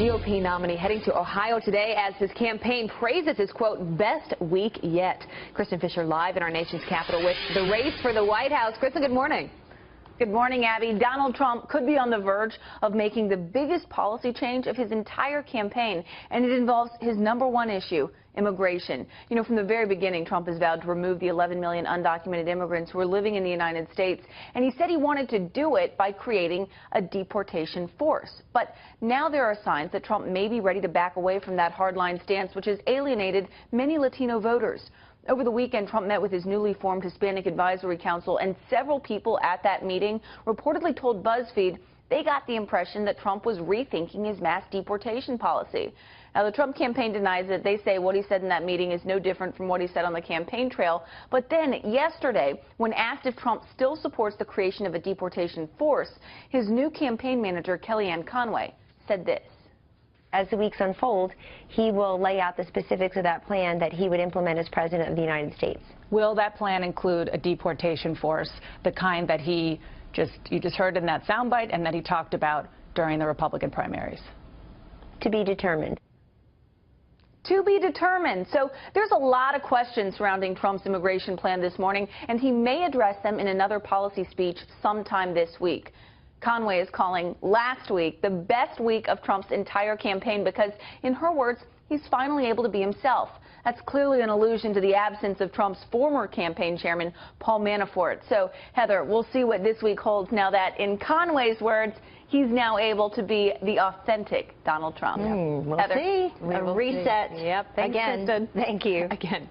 GOP nominee heading to Ohio today as his campaign praises his, quote, best week yet. Kristen Fisher live in our nation's capital with the race for the White House. Kristen, good morning. Good morning, Abby. Donald Trump could be on the verge of making the biggest policy change of his entire campaign, and it involves his #1 issue, immigration. You know, from the very beginning, Trump has vowed to remove the 11 million undocumented immigrants who are living in the United States, and he said he wanted to do it by creating a deportation force. But now there are signs that Trump may be ready to back away from that hardline stance, which has alienated many Latino voters. Over the weekend, Trump met with his newly formed Hispanic Advisory Council, and several people at that meeting reportedly told BuzzFeed they got the impression that Trump was rethinking his mass deportation policy. Now, the Trump campaign denies it. They say what he said in that meeting is no different from what he said on the campaign trail. But then yesterday, when asked if Trump still supports the creation of a deportation force, his new campaign manager, Kellyanne Conway, said this. As the weeks unfold, he will lay out the specifics of that plan that he would implement as President of the United States. Will that plan include a deportation force, the kind that you just heard in that soundbite and that he talked about during the Republican primaries? To be determined. To be determined. So there's a lot of questions surrounding Trump's immigration plan this morning, and he may address them in another policy speech sometime this week. Conway is calling last week the best week of Trump's entire campaign because, in her words, he's finally able to be himself. That's clearly an allusion to the absence of Trump's former campaign chairman, Paul Manafort. So, Heather, we'll see what this week holds now that, in Conway's words, he's now able to be the authentic Donald Trump. We'll Heather, see. A reset. Yep. Thanks, again. Kristen. Thank you. Again.